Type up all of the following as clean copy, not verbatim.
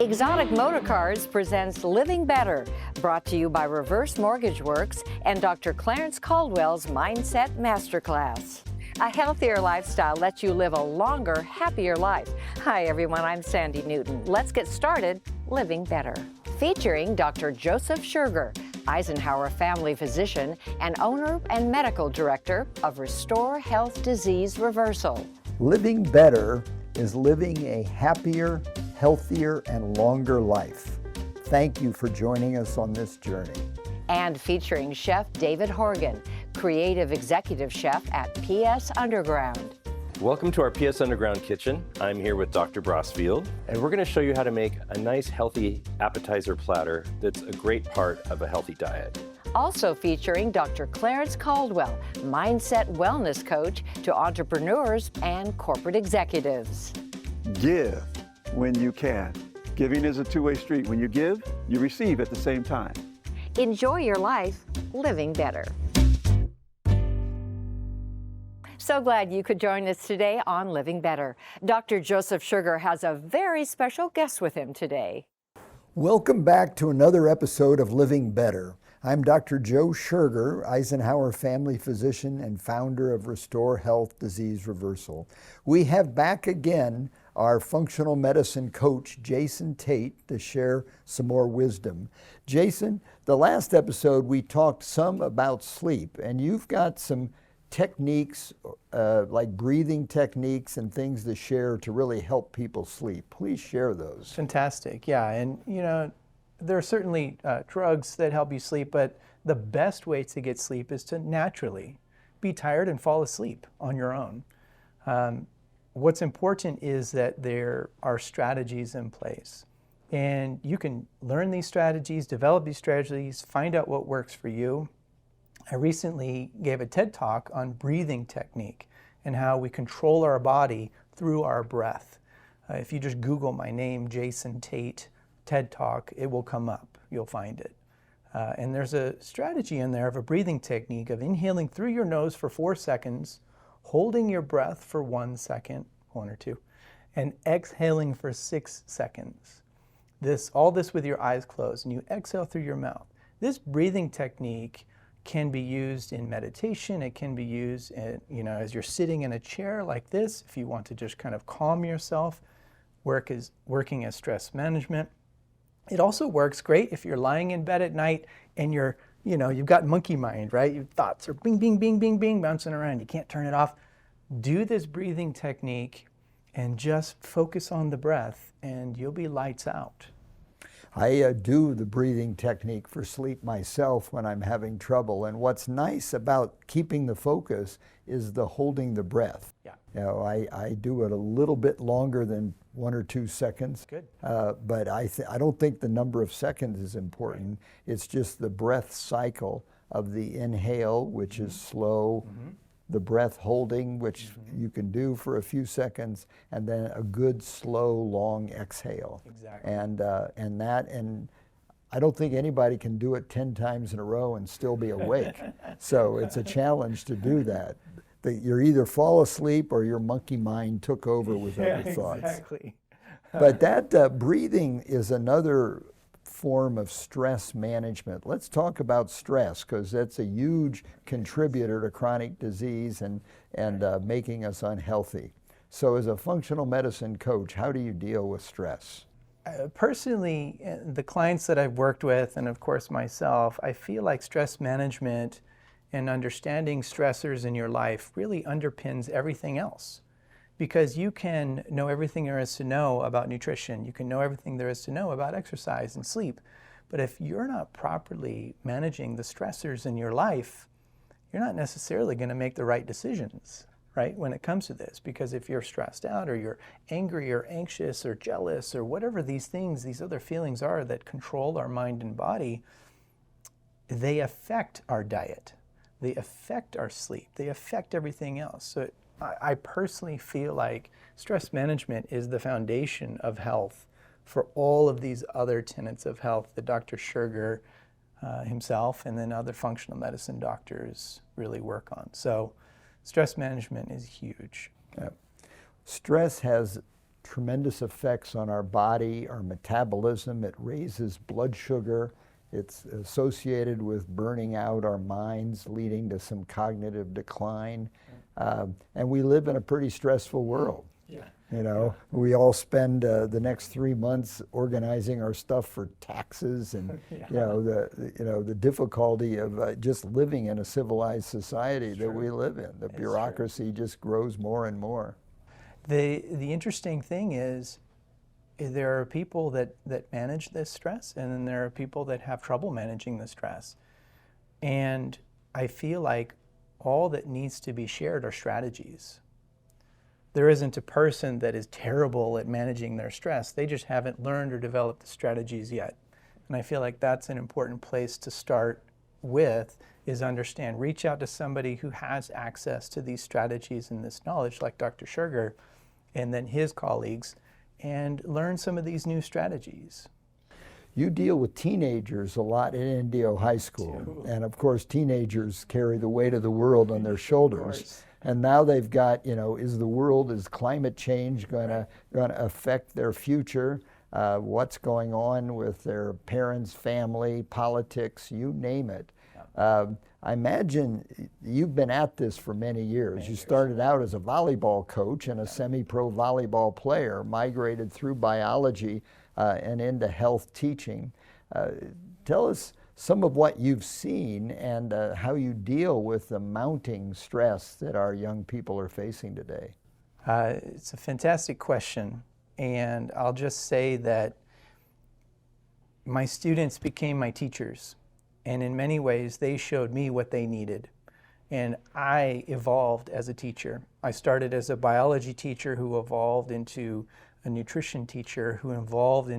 Exotic Motorcars presents Living Better, brought to you by Reverse Mortgage Works and Dr. Clarence Caldwell's Mindset Masterclass. A healthier lifestyle lets you live a longer, happier life. Hi everyone, I'm Sandy Newton. Let's get started living better. Featuring Dr. Joseph Scherger, Eisenhower family physician and owner and medical director of Restore Health Disease Reversal. Living better is living a happier, healthier, and longer life. Thank you for joining us on this journey. And featuring Chef David Horgan, Creative Executive Chef at PS Underground. Welcome to our PS Underground kitchen. I'm here with Dr. Brosfield, and we're going to show you how to make a nice, healthy appetizer platter that's a great part of a healthy diet. Also featuring Dr. Clarence Caldwell, Mindset Wellness Coach to entrepreneurs and corporate executives. Give when you can. Giving is a two-way street. When you give, you receive at the same time. Enjoy your life living better. So glad you could join us today on Living Better. Dr. Joseph Scherger has a very special guest with him today. Welcome back to another episode of Living Better. I'm Dr. Joe Scherger, Eisenhower family physician and founder of Restore Health Disease Reversal. We have back again our functional medicine coach, Jason Tate, to share some more wisdom. Jason, the last episode we talked some about sleep, and you've got some techniques like breathing techniques and things to share to really help people sleep. Please share those. Fantastic, yeah, and you know, there are certainly drugs that help you sleep, but the best way to get sleep is to naturally be tired and fall asleep on your own. What's important is that there are strategies in place, and you can learn these strategies, develop these strategies, find out what works for you. I recently gave a TED Talk on breathing technique and how we control our body through our breath. If you just Google my name, Jason Tate, TED Talk, it will come up. You'll find it. And there's a strategy in there of a breathing technique of inhaling through your nose for 4 seconds, holding your breath for 1 second, 1 or 2, and exhaling for 6 seconds. All this with your eyes closed, and you exhale through your mouth. This breathing technique can be used in meditation. It can be used as you're sitting in a chair like this, if you want to just kind of calm yourself, working as stress management. It also works great if you're lying in bed at night and you've got monkey mind, right? Your thoughts are bing, bing, bing, bing, bing, bouncing around. You can't turn it off. Do this breathing technique and just focus on the breath and you'll be lights out. I do the breathing technique for sleep myself when I'm having trouble. And what's nice about keeping the focus is the holding the breath. Yeah. You know, I do it a little bit longer than 1 or 2 seconds. Good. But I don't think the number of seconds is important. Right. It's just the breath cycle of the inhale, which is slow, the breath holding, which you can do for a few seconds, and then a good, slow, long exhale. Exactly. And I don't think anybody can do it 10 times in a row and still be awake. So it's a challenge to do that. You're either fall asleep or your monkey mind took over with other thoughts. Exactly. But that breathing is another form of stress management. Let's talk about stress, because that's a huge contributor to chronic disease and making us unhealthy. So as a functional medicine coach, how do you deal with stress? Personally, the clients that I've worked with, and of course myself, I feel like stress management and understanding stressors in your life really underpins everything else. Because you can know everything there is to know about nutrition, you can know everything there is to know about exercise and sleep, but if you're not properly managing the stressors in your life, you're not necessarily going to make the right decisions, right, when it comes to this. Because if you're stressed out or you're angry or anxious or jealous or whatever these things, these other feelings are that control our mind and body, they affect our diet, they affect our sleep, they affect everything else. So I personally feel like stress management is the foundation of health for all of these other tenets of health that Dr. Scherger himself and then other functional medicine doctors really work on. So stress management is huge. Yeah. Stress has tremendous effects on our body, our metabolism. It raises blood sugar. It's associated with burning out our minds, leading to some cognitive decline. And we live in a pretty stressful world. Yeah. You know, we all spend the next 3 months organizing our stuff for taxes, and the difficulty of just living in a civilized society that we live in. The bureaucracy just grows more and more. The interesting thing is, there are people that manage this stress, and then there are people that have trouble managing the stress. And I feel like all that needs to be shared are strategies. There isn't a person that is terrible at managing their stress. They just haven't learned or developed the strategies yet. And I feel like that's an important place to start with, is understand. Reach out to somebody who has access to these strategies and this knowledge, like Dr. Scherger and then his colleagues, and learn some of these new strategies. You deal with teenagers a lot at Indio High School. And of course, teenagers carry the weight of the world on their shoulders. And now they've got, is climate change going to affect their future? What's going on with their parents, family, politics, you name it. I imagine you've been at this for many years. You started out as a volleyball coach and a semi-pro volleyball player, migrated through biology and into health teaching. Tell us some of what you've seen and how you deal with the mounting stress that our young people are facing today. It's a fantastic question, and I'll just say that my students became my teachers, and in many ways they showed me what they needed, and I evolved as a teacher. I started as a biology teacher who evolved into a nutrition teacher who evolved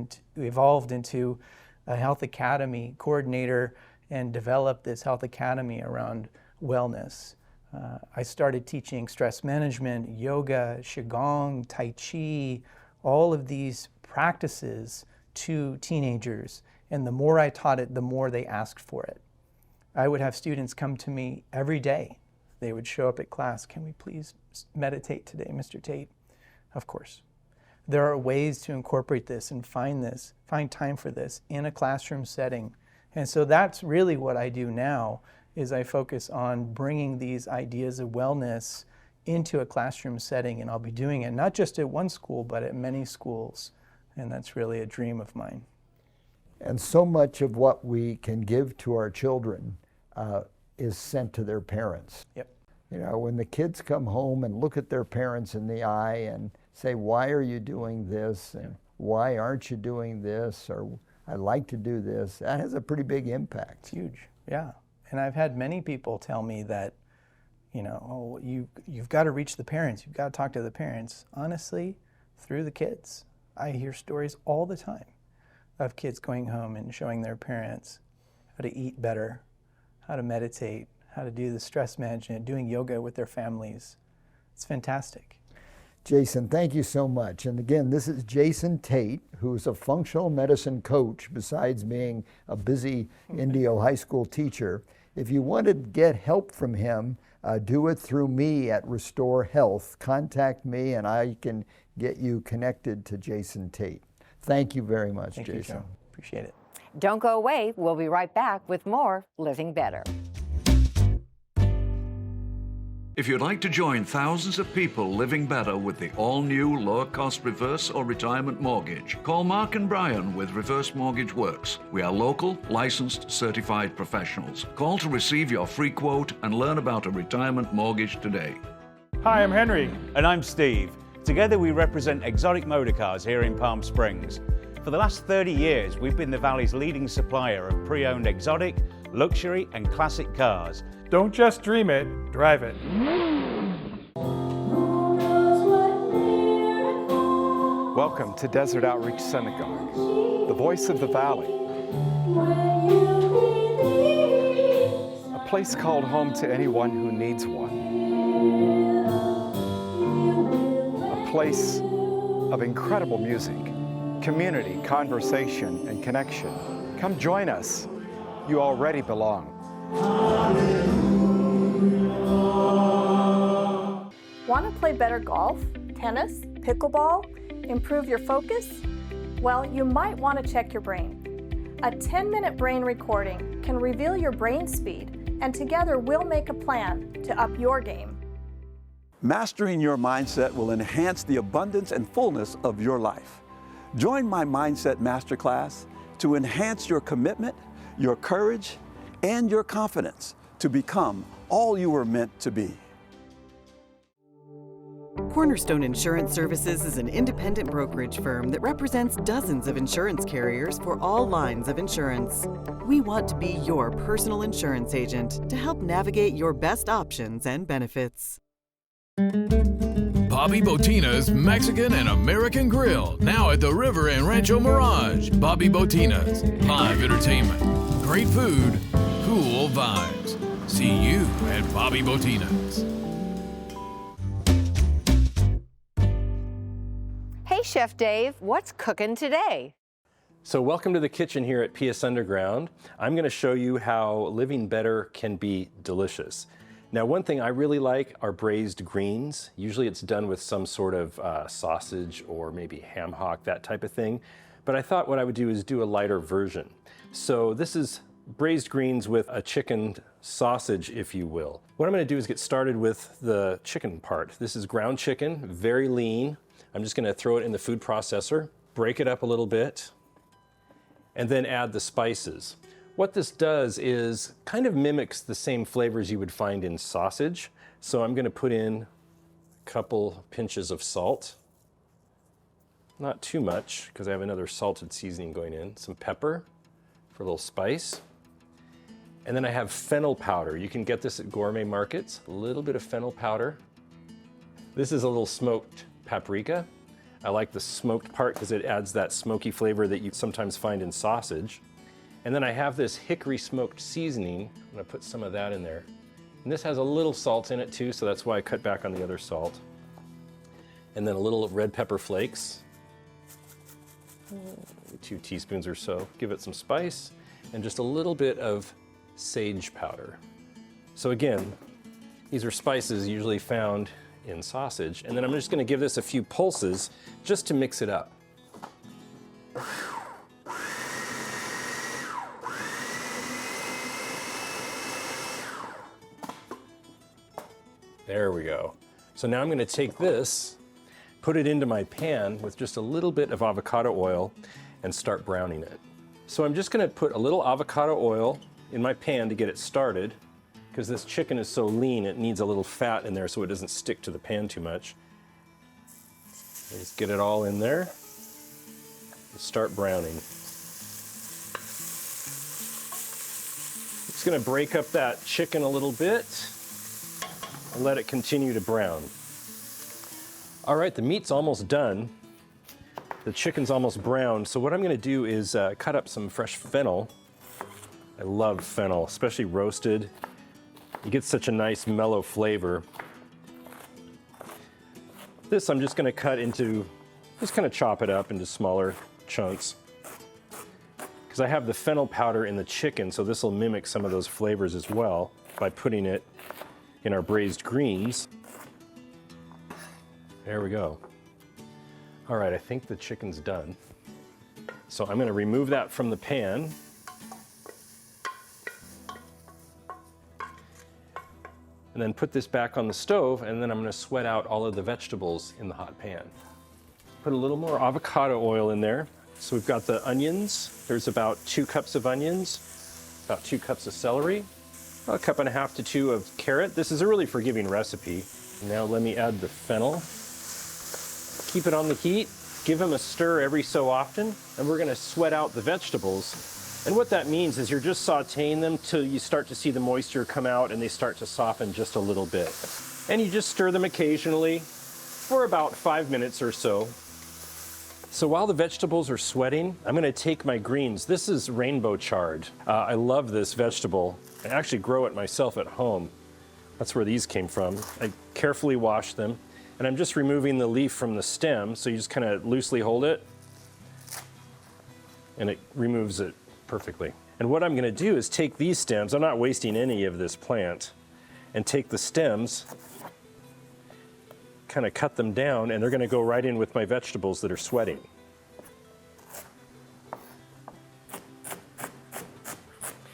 into a health academy coordinator and developed this health academy around wellness. I started teaching stress management, yoga, qigong, tai chi, all of these practices to teenagers. And the more I taught it, the more they asked for it. I would have students come to me every day. They would show up at class. Can we please meditate today, Mr. Tate? Of course. There are ways to incorporate this and find time for this in a classroom setting. And so that's really what I do now, is I focus on bringing these ideas of wellness into a classroom setting, and I'll be doing it not just at one school, but at many schools. And that's really a dream of mine. And so much of what we can give to our children is sent to their parents. Yep. You know, when the kids come home and look at their parents in the eye and say, why are you doing this? And why aren't you doing this? Or I'd like to do this. That has a pretty big impact. It's huge, yeah. And I've had many people tell me that, you've got to reach the parents. You've got to talk to the parents. Honestly, through the kids. I hear stories all the time of kids going home and showing their parents how to eat better, how to meditate, how to do the stress management, doing yoga with their families. It's fantastic. Jason, thank you so much. And again, this is Jason Tate, who's a functional medicine coach besides being a busy Indio High School teacher. If you want to get help from him, do it through me at Restore Health. Contact me and I can get you connected to Jason Tate. Thank you very much, Thank Jason. You, Joe. Appreciate it. Don't go away. We'll be right back with more Living Better. If you'd like to join thousands of people living better with the all-new lower-cost reverse or retirement mortgage, call Mark and Brian with Reverse Mortgage Works. We are local, licensed, certified professionals. Call to receive your free quote and learn about a retirement mortgage today. Hi, I'm Henry. And I'm Steve. Together we represent Exotic Motor Cars here in Palm Springs. For the last 30 years, we've been the Valley's leading supplier of pre-owned exotic, luxury and classic cars. Don't just dream it, drive it. Welcome to Desert Outreach Synagogue, the voice of the valley. A place called home to anyone who needs one. A place of incredible music, community, conversation, and connection. Come join us. You already belong. Want to play better golf, tennis, pickleball? Improve your focus? Well, you might want to check your brain. A 10-minute brain recording can reveal your brain speed, and together we'll make a plan to up your game. Mastering your mindset will enhance the abundance and fullness of your life. Join my Mindset Masterclass to enhance your commitment, your courage, and your confidence to become all you were meant to be. Cornerstone Insurance Services is an independent brokerage firm that represents dozens of insurance carriers for all lines of insurance. We want to be your personal insurance agent to help navigate your best options and benefits. Bobby Botina's Mexican and American Grill, now at the River and Rancho Mirage. Bobby Botina's, live entertainment, great food, cool vibes. See you at Bobby Botina's. Hey, Chef Dave, what's cooking today? So welcome to the kitchen here at PS Underground. I'm going to show you how living better can be delicious. Now, one thing I really like are braised greens. Usually it's done with some sort of sausage or maybe ham hock, that type of thing. But I thought what I would do is do a lighter version. So this is braised greens with a chicken sausage, if you will. What I'm going to do is get started with the chicken part. This is ground chicken, very lean. I'm just going to throw it in the food processor, break it up a little bit, and then add the spices. What this does is kind of mimics the same flavors you would find in sausage. So I'm going to put in a couple pinches of salt. Not too much, because I have another salted seasoning going in. Some pepper for a little spice. And then I have fennel powder. You can get this at gourmet markets. A little bit of fennel powder. This is a little smoked paprika. I like the smoked part because it adds that smoky flavor that you sometimes find in sausage. And then I have this hickory smoked seasoning. I'm going to put some of that in there. And this has a little salt in it too, so that's why I cut back on the other salt. And then a little red pepper flakes. 2 teaspoons or so. Give it some spice. And just a little bit of sage powder. So again, these are spices usually found in sausage. And then I'm just going to give this a few pulses just to mix it up. There we go. So now I'm going to take this, put it into my pan with just a little bit of avocado oil and start browning it. So I'm just going to put a little avocado oil in my pan to get it started, because this chicken is so lean it needs a little fat in there so it doesn't stick to the pan too much. Just get it all in there and start browning. Just going to break up that chicken a little bit and let it continue to brown. All right, the meat's almost done. The chicken's almost browned. So what I'm going to do is cut up some fresh fennel. I love fennel, especially roasted. You get such a nice mellow flavor. This I'm just going to cut into, just kind of chop it up into smaller chunks. Because I have the fennel powder in the chicken, so this will mimic some of those flavors as well by putting it in our braised greens. There we go. All right, I think the chicken's done. So I'm going to remove that from the pan. And then put this back on the stove, and then I'm going to sweat out all of the vegetables in the hot pan. Put a little more avocado oil in there. So we've got the onions. There's about 2 cups of onions, about 2 cups of celery, about 1.5 cups to 2 of carrot. This is a really forgiving recipe. Now let me add the fennel. Keep it on the heat. Give them a stir every so often, and we're going to sweat out the vegetables. And what that means is you're just sauteing them till you start to see the moisture come out and they start to soften just a little bit. And you just stir them occasionally for about 5 minutes or so. So while the vegetables are sweating, I'm going to take my greens. This is rainbow chard. I love this vegetable. I actually grow it myself at home. That's where these came from. I carefully wash them, and I'm just removing the leaf from the stem, so you just kind of loosely hold it, and it removes it perfectly. And what I'm going to do is take these stems, I'm not wasting any of this plant, and take the stems, kind of cut them down, and they're going to go right in with my vegetables that are sweating.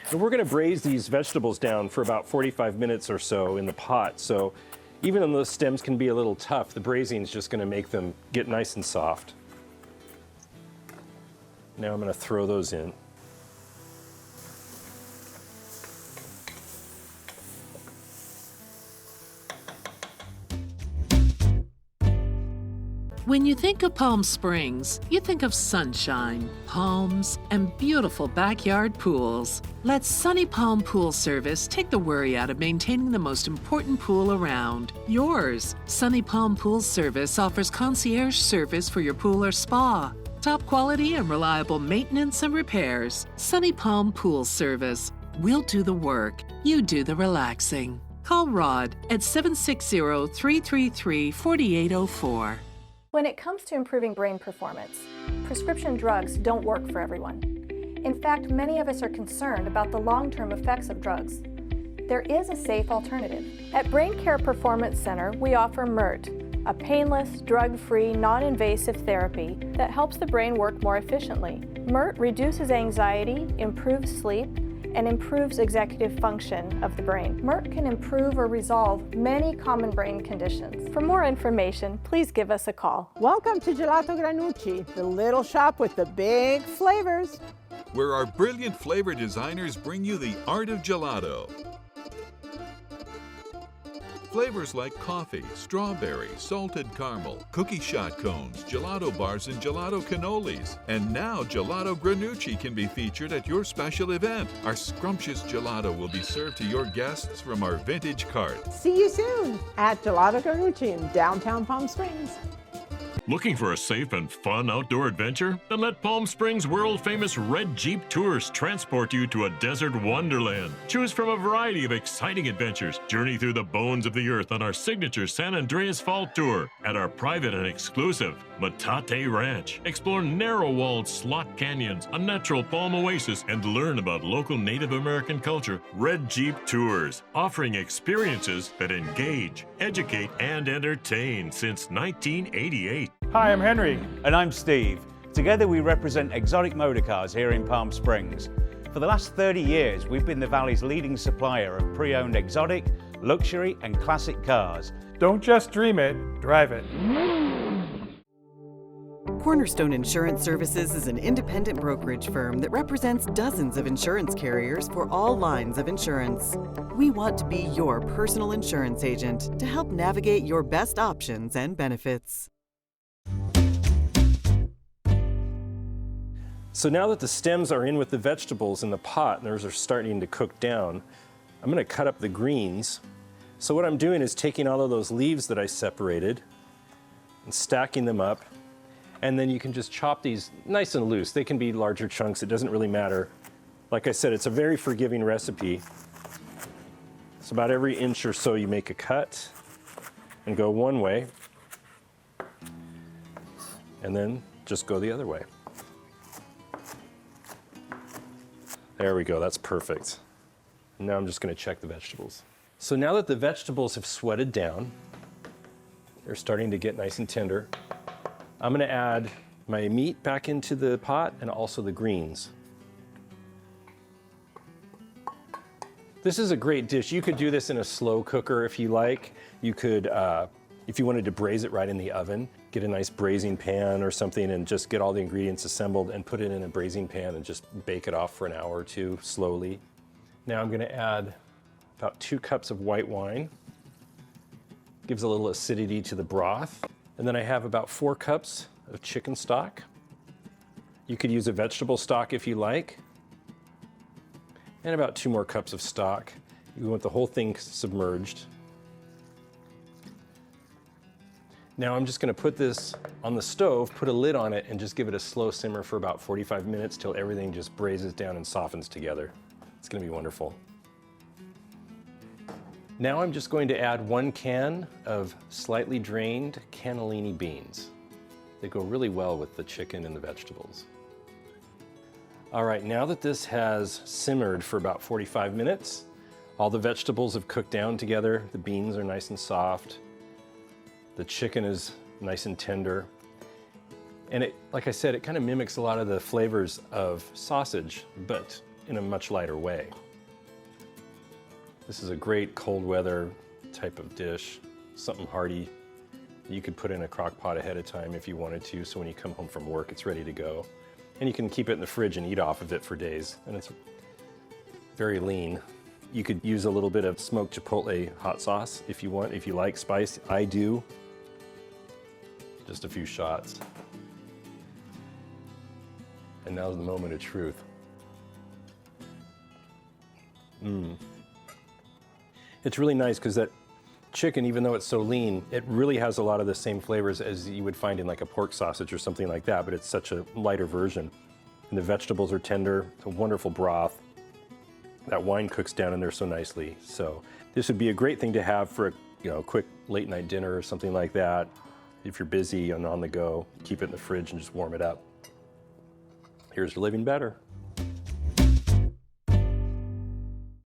And we're going to braise these vegetables down for about 45 minutes or so in the pot. So even though those stems can be a little tough, the braising is just going to make them get nice and soft. Now I'm going to throw those in. When you think of Palm Springs, you think of sunshine, palms, and beautiful backyard pools. Let Sunny Palm Pool Service take the worry out of maintaining the most important pool around, yours. Sunny Palm Pool Service offers concierge service for your pool or spa. Top quality and reliable maintenance and repairs. Sunny Palm Pool Service. We'll do the work. You do the relaxing. Call Rod at 760-333-4804. When it comes to improving brain performance, prescription drugs don't work for everyone. In fact, many of us are concerned about the long-term effects of drugs. There is a safe alternative. At Brain Care Performance Center, we offer MERT, a painless, drug-free, non-invasive therapy that helps the brain work more efficiently. MERT reduces anxiety, improves sleep, and improves executive function of the brain. MERT can improve or resolve many common brain conditions. For more information, please give us a call. Welcome to Gelato Granucci, the little shop with the big flavors. Where our brilliant flavor designers bring you the art of gelato. Flavors like coffee, strawberry, salted caramel, cookie shot cones, gelato bars, and gelato cannolis. And now Gelato Granucci can be featured at your special event. Our scrumptious gelato will be served to your guests from our vintage cart. See you soon at Gelato Granucci in downtown Palm Springs. Looking for a safe and fun outdoor adventure? Then let Palm Springs world-famous Red Jeep Tours transport you to a desert wonderland. Choose from a variety of exciting adventures. Journey through the bones of the earth on our signature San Andreas Fault Tour at our private and exclusive Metate Ranch. Explore narrow-walled slot canyons, a natural palm oasis, and learn about local Native American culture. Red Jeep Tours, offering experiences that engage, educate, and entertain since 1988. Hi, I'm Henry. And I'm Steve. Together we represent Exotic Motorcars here in Palm Springs. For the last 30 years, we've been the Valley's leading supplier of pre-owned exotic, luxury, and classic cars. Don't just dream it, drive it. Cornerstone Insurance Services is an independent brokerage firm that represents dozens of insurance carriers for all lines of insurance. We want to be your personal insurance agent to help navigate your best options and benefits. So now that the stems are in with the vegetables in the pot and those are starting to cook down, I'm going to cut up the greens. So what I'm doing is taking all of those leaves that I separated and stacking them up. And then you can just chop these nice and loose. They can be larger chunks, it doesn't really matter. Like I said, it's a very forgiving recipe. So about every inch or so you make a cut and go one way, and then just go the other way. There we go, that's perfect. Now I'm just going to check the vegetables. So now that the vegetables have sweated down, they're starting to get nice and tender, I'm going to add my meat back into the pot and also the greens. This is a great dish. You could do this in a slow cooker if you like. You could, if you wanted to braise it right in the oven, get a nice braising pan or something and just get all the ingredients assembled and put it in a braising pan and just bake it off for an hour or two slowly. Now I'm going to add about 2 cups of white wine. Gives a little acidity to the broth. And then I have about 4 cups of chicken stock. You could use a vegetable stock if you like. And about 2 more cups of stock. You want the whole thing submerged. Now I'm just going to put this on the stove, put a lid on it, and just give it a slow simmer for about 45 minutes till everything just braises down and softens together. It's going to be wonderful. Now I'm just going to add 1 can of slightly drained cannellini beans. They go really well with the chicken and the vegetables. All right, now that this has simmered for about 45 minutes, all the vegetables have cooked down together, the beans are nice and soft, The chicken is nice and tender. And it, like I said, it kind of mimics a lot of the flavors of sausage, but in a much lighter way. This is a great cold weather type of dish, something hearty. You could put in a crock pot ahead of time if you wanted to, so when you come home from work, it's ready to go. And you can keep it in the fridge and eat off of it for days, and it's very lean. You could use a little bit of smoked chipotle hot sauce if you want, if you like spice. I do. Just a few shots. And now's the moment of truth. It's really nice because that chicken, even though it's so lean, it really has a lot of the same flavors as you would find in like a pork sausage or something like that, but it's such a lighter version. And the vegetables are tender. It's a wonderful broth. That wine cooks down in there so nicely. So this would be a great thing to have for a quick late night dinner or something like that. If you're busy and on the go, keep it in the fridge and just warm it up. Here's to living better.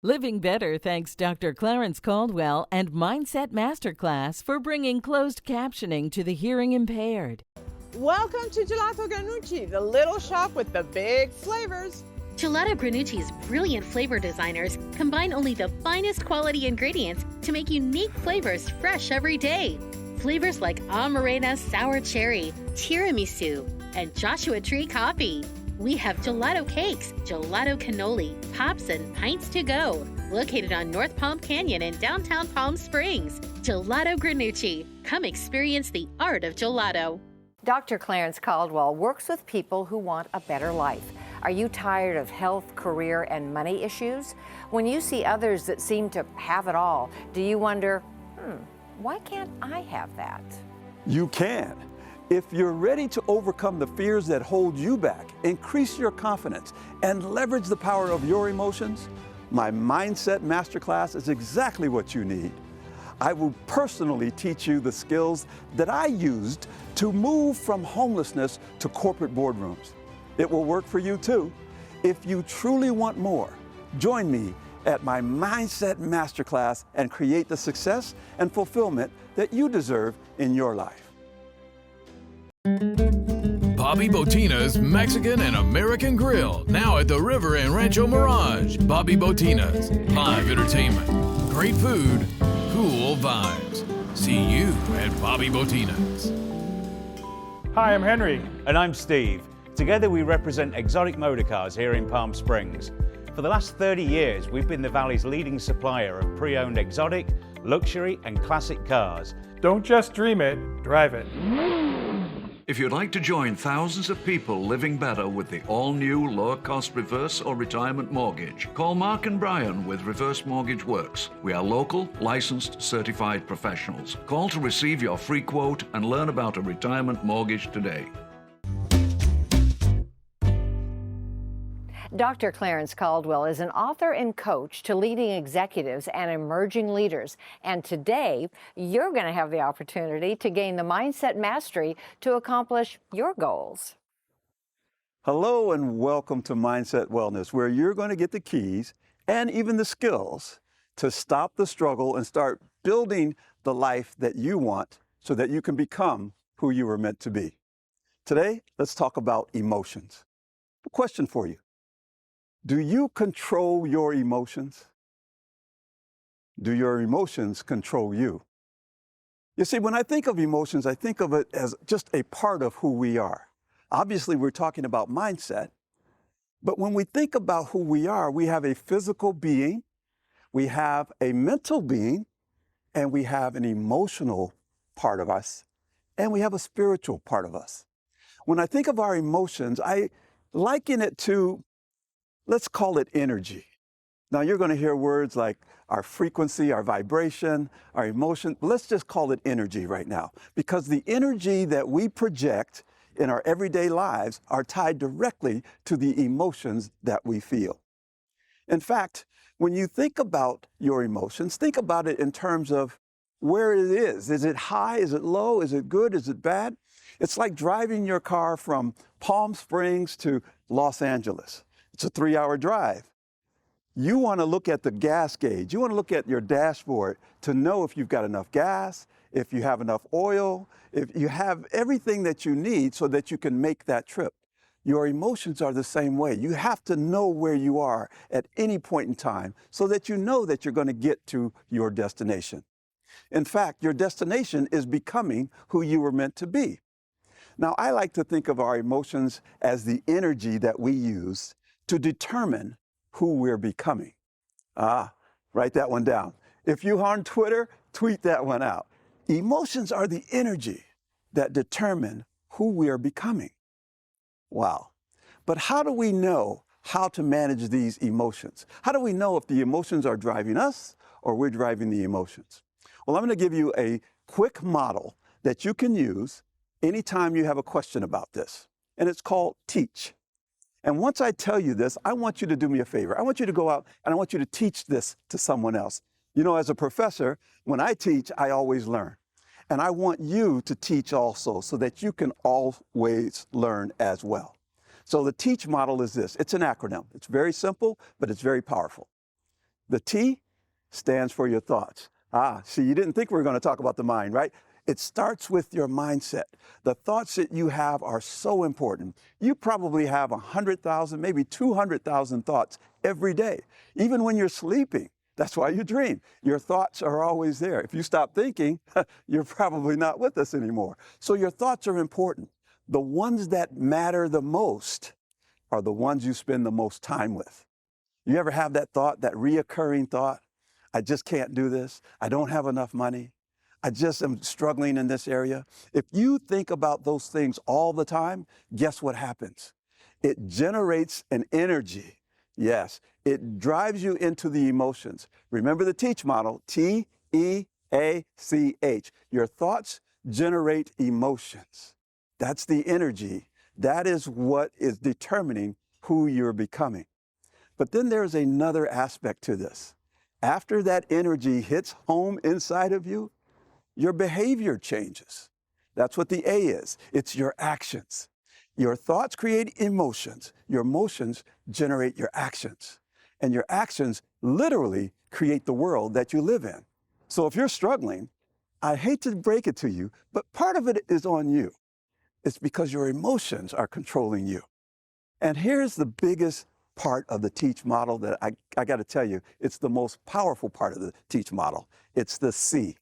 Living Better thanks Dr. Clarence Caldwell and Mindset Masterclass for bringing closed captioning to the hearing impaired. Welcome to Gelato Granucci, the little shop with the big flavors. Gelato Granucci's brilliant flavor designers combine only the finest quality ingredients to make unique flavors fresh every day. Flavors like Amarena Sour Cherry, Tiramisu, and Joshua Tree Coffee. We have gelato cakes, gelato cannoli, pops, and pints to go. Located on North Palm Canyon in downtown Palm Springs. Gelato Granucci. Come experience the art of gelato. Dr. Clarence Caldwell works with people who want a better life. Are you tired of health, career, and money issues? When you see others that seem to have it all, do you wonder, why can't I have that? You can. If you're ready to overcome the fears that hold you back, increase your confidence, and leverage the power of your emotions, my Mindset Masterclass is exactly what you need. I will personally teach you the skills that I used to move from homelessness to corporate boardrooms. It will work for you too. If you truly want more, join me at my Mindset Masterclass and create the success and fulfillment that you deserve in your life. Bobby Botina's Mexican and American Grill, now at the River and Rancho Mirage. Bobby Botina's, live entertainment, great food, cool vibes. See you at Bobby Botina's. Hi, I'm Henry. And I'm Steve. Together we represent Exotic Motorcars here in Palm Springs. For the last 30 years, we've been the Valley's leading supplier of pre-owned exotic, luxury, and classic cars. Don't just dream it, drive it. If you'd like to join thousands of people living better with the all-new lower-cost reverse or retirement mortgage, call Mark and Brian with Reverse Mortgage Works. We are local, licensed, certified professionals. Call to receive your free quote and learn about a retirement mortgage today. Dr. Clarence Caldwell is an author and coach to leading executives and emerging leaders. And today, you're going to have the opportunity to gain the mindset mastery to accomplish your goals. Hello and welcome to Mindset Wellness, where you're going to get the keys and even the skills to stop the struggle and start building the life that you want so that you can become who you were meant to be. Today, let's talk about emotions. A question for you. Do you control your emotions? Do your emotions control you? You see, when I think of emotions, I think of it as just a part of who we are. Obviously, we're talking about mindset, but when we think about who we are, we have a physical being, we have a mental being, and we have an emotional part of us, and we have a spiritual part of us. When I think of our emotions, I liken it to, let's call it energy. Now you're going to hear words like our frequency, our vibration, our emotion. Let's just call it energy right now, because the energy that we project in our everyday lives are tied directly to the emotions that we feel. In fact, when you think about your emotions, think about it in terms of where it is. Is it high? Is it low? Is it good? Is it bad? It's like driving your car from Palm Springs to Los Angeles. It's a 3-hour drive. You want to look at the gas gauge. You want to look at your dashboard to know if you've got enough gas, if you have enough oil, if you have everything that you need so that you can make that trip. Your emotions are the same way. You have to know where you are at any point in time so that you know that you're going to get to your destination. In fact, your destination is becoming who you were meant to be. Now, I like to think of our emotions as the energy that we use to determine who we're becoming. Write that one down. If you're on Twitter, tweet that one out. Emotions are the energy that determine who we are becoming. Wow. But how do we know how to manage these emotions? How do we know if the emotions are driving us or we're driving the emotions? Well, I'm going to give you a quick model that you can use anytime you have a question about this, and it's called TEACH. And once I tell you this, I want you to do me a favor. I want you to go out and I want you to teach this to someone else. You know, as a professor, when I teach, I always learn. And I want you to teach also so that you can always learn as well. So the TEACH model is this. It's an acronym. It's very simple, but it's very powerful. The T stands for your thoughts. See, you didn't think we were going to talk about the mind, right? It starts with your mindset. The thoughts that you have are so important. You probably have 100,000, maybe 200,000 thoughts every day, even when you're sleeping. That's why you dream. Your thoughts are always there. If you stop thinking, you're probably not with us anymore. So your thoughts are important. The ones that matter the most are the ones you spend the most time with. You ever have that thought, that reoccurring thought? I just can't do this. I don't have enough money. I just am struggling in this area. If you think about those things all the time, guess what happens? It generates an energy. Yes, it drives you into the emotions. Remember the TEACH model, T-E-A-C-H. Your thoughts generate emotions. That's the energy. That is what is determining who you're becoming. But then there's another aspect to this. After that energy hits home inside of you, your behavior changes. That's what the A is. It's your actions. Your thoughts create emotions. Your emotions generate your actions. And your actions literally create the world that you live in. So if you're struggling, I hate to break it to you, but part of it is on you. It's because your emotions are controlling you. And here's the biggest part of the TEACH model that I got to tell you, it's the most powerful part of the TEACH model. It's the C.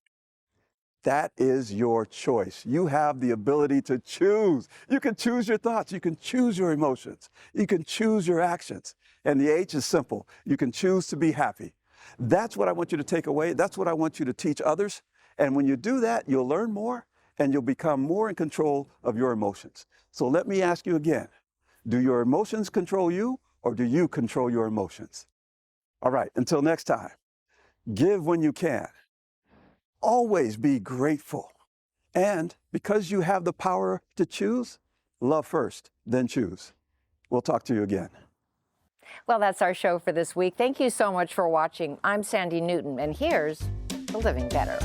That is your choice. You have the ability to choose. You can choose your thoughts. You can choose your emotions. You can choose your actions. And the H is simple. You can choose to be happy. That's what I want you to take away. That's what I want you to teach others. And when you do that, you'll learn more and you'll become more in control of your emotions. So let me ask you again, do your emotions control you or do you control your emotions? All right, until next time, give when you can. Always be grateful. And because you have the power to choose, love first, then choose. We'll talk to you again. Well, that's our show for this week. Thank you so much for watching. I'm Sandy Newton, and here's to Living Better.